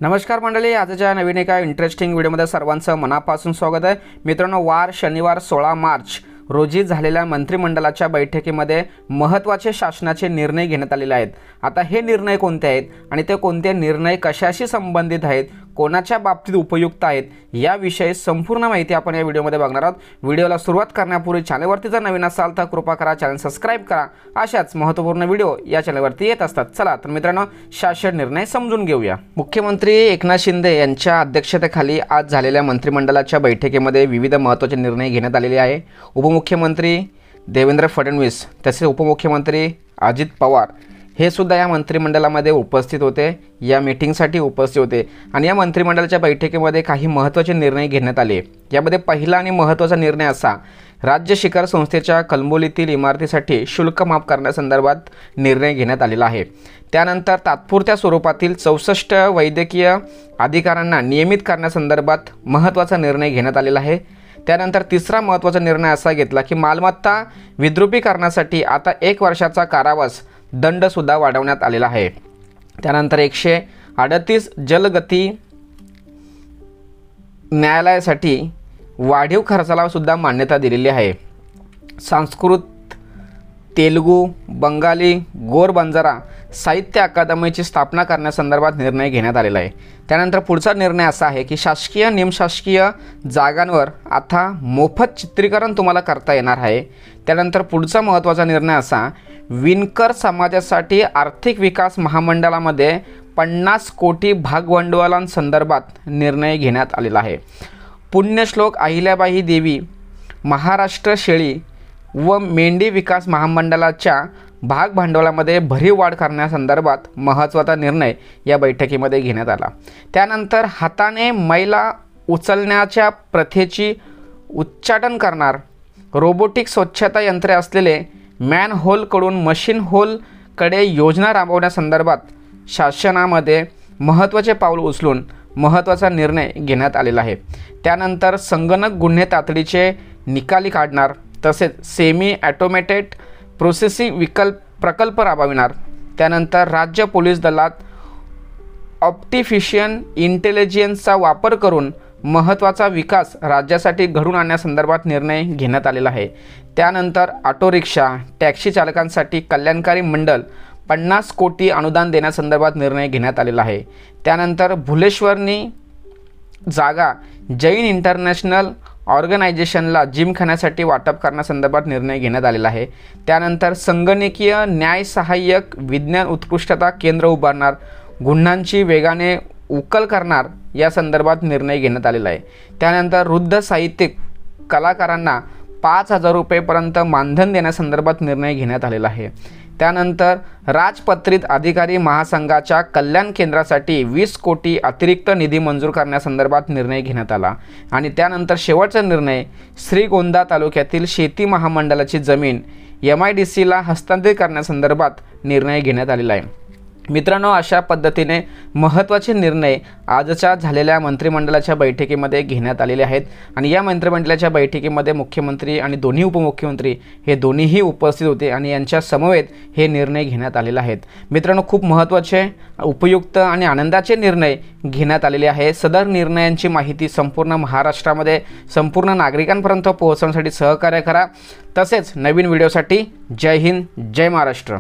नमस्कार मंडळी, आजच्या नवीन एका इंटरेस्टिंग व्हिडिओमध्ये सर्वांचं मनापासून स्वागत आहे। मित्रांनो, शनिवार 16 मार्च रोजी झालेल्या मंत्रिमंडळाच्या बैठकीमध्ये महत्त्वाचे शासनाचे निर्णय घेण्यात आलेले आहेत। आता हे निर्णय कोणते आहेत आणि ते कोणते निर्णय कशाशी संबंधित आहेत, कोणाच्या बाबतीत उपयुक्त आहेत, याविषयी संपूर्ण माहिती आपण या व्हिडिओमध्ये बघणार आहोत। व्हिडिओला सुरुवात करण्यापूर्वी चॅनलवरती जर नवीन असाल तर कृपा करा चॅनल सबस्क्राइब करा। अशाच महत्त्वपूर्ण व्हिडिओ या चॅनलवरती येत असतात। चला तर मित्रांनो, शासन निर्णय समजून घेऊया। मुख्यमंत्री एकनाथ शिंदे यांच्या अध्यक्षतेखाली आज झालेल्या मंत्रिमंडळाच्या बैठकीमध्ये विविध महत्त्वाचे निर्णय घेण्यात आलेले आहे। उपमुख्यमंत्री देवेंद्र फडणवीस तसेच उपमुख्यमंत्री अजित पवार हे सुद्धा या मंत्रिमंडळामध्ये उपस्थित होते, या मीटिंगसाठी उपस्थित होते आणि या मंत्रिमंडळाच्या बैठकीमध्ये काही महत्त्वाचे निर्णय घेण्यात आले। यामध्ये पहिला आणि महत्त्वाचा निर्णय असा, राज्य शिखर संस्थेच्या कलंबोलीतील इमारतीसाठी शुल्क माफ करण्यासंदर्भात निर्णय घेण्यात आलेला आहे। त्यानंतर तात्पुरत्या स्वरूपातील 64 वैद्यकीय अधिकाऱ्यांना नियमित करण्यासंदर्भात महत्त्वाचा निर्णय घेण्यात आलेला आहे। त्यानंतर तिसरा महत्त्वाचा निर्णय असा घेतला की मालमत्ता विद्रुपीकरणासाठी आता 1 वर्षाचा कारावास दंडसुद्धा वाढवण्यात आलेला आहे। त्यानंतर 138 जलगती न्यायालयासाठी वाढीव खर्चाला सुद्धा मान्यता दिलेली आहे। संस्कृत, तेलुगू, बंगाली, गोर बंजारा साहित्य अकादमीची स्थापना करण्यासंदर्भात निर्णय घेण्यात आलेला आहे। त्यानंतर पुढचा निर्णय असा आहे की शासकीय निमशासकीय जागांवर आता मोफत चित्रीकरण तुम्हाला करता येणार आहे। त्यानंतर पुढचा महत्त्वाचा निर्णय असा, विणकर समाजासाठी आर्थिक विकास महामंडळामध्ये 50 कोटी भागभांडवलांसंदर्भात निर्णय घेण्यात आलेला आहे। पुण्यश्लोक अहिल्याबाई देवी महाराष्ट्र शेळी व मेंढी विकास महामंडळाच्या भागभांडवलामध्ये भरीव वाढ करण्यासंदर्भात महत्त्वाचा निर्णय या बैठकीमध्ये घेण्यात आला। त्यानंतर हाताने मैला उचलण्याच्या प्रथेची उच्चाटन करणार, रोबोटिक स्वच्छता यंत्रे असलेले मॅनहोलकडून मशीन होलकडे योजना राबवण्यासंदर्भात शासनामध्ये महत्त्वाचे पाऊल उचलून महत्त्वाचा निर्णय घेण्यात आलेला आहे। त्यानंतर संगणक गुन्हे तातडीचे निकाली काढणार, तसेच सेमी ॲटोमॅटेड प्रोसेसिंग प्रकल्प राबविणार। त्यानंतर राज्य पोलीस दलात आर्टिफिशियल इंटेलिजन्सचा वापर करून महत्त्वाचा विकास राज्यासाठी घडून आणण्यासंदर्भात निर्णय घेण्यात आलेला आहे। त्यानंतर ऑटो रिक्षा टॅक्सी चालकांसाठी कल्याणकारी मंडळ 50 कोटी अनुदान देण्यासंदर्भात निर्णय घेण्यात आलेला आहे। त्यानंतर भुलेश्वरनी जागा जैन इंटरनॅशनल ऑर्गनायझेशनला जिमखान्यासाठी वाटप करण्यासंदर्भात निर्णय घेण्यात आलेला आहे। त्यानंतर संगणकीय न्याय सहाय्यक विज्ञान उत्कृष्टता केंद्र उभारणार, गुन्ह्यांची वेगाने उकल करणार या संदर्भात निर्णय घेण्यात आलेला आहे। त्यानंतर वृद्ध साहित्यिक कलाकारांना 5,000 रुपयेपर्यंत मानधन देण्यासंदर्भात निर्णय घेण्यात आलेला आहे। त्यानंतर राजपत्रित अधिकारी महासंघाच्या कल्याण केंद्रासाठी 20 कोटी अतिरिक्त निधी मंजूर करण्यासंदर्भात निर्णय घेण्यात आला आणि त्यानंतर शेवटचा निर्णय, श्रीगोंदा तालुक्यातील शेती महामंडळाची जमीन MIDCला हस्तांतरित करण्यासंदर्भात निर्णय घेण्यात आलेला आहे। मित्रांनो, अशा पद्धतीने महत्त्वाचे निर्णय आजच्या झालेल्या मंत्रिमंडळाच्या बैठकीमध्ये घेण्यात आलेले आहेत आणि या मंत्रिमंडळाच्या बैठकीमध्ये मुख्यमंत्री आणि दोन्ही उपमुख्यमंत्री हे दोन्हीही उपस्थित होते आणि यांच्या समवेत हे निर्णय घेण्यात आलेले आहेत। मित्रांनो, खूप महत्त्वाचे, उपयुक्त आणि आनंदाचे निर्णय घेण्यात आलेले आहे। सदर निर्णयांची माहिती संपूर्ण महाराष्ट्रामध्ये संपूर्ण नागरिकांपर्यंत पोहोचवण्यासाठी सहकार्य करा। तसेच नवीन व्हिडिओसाठी जय हिंद, जय महाराष्ट्र।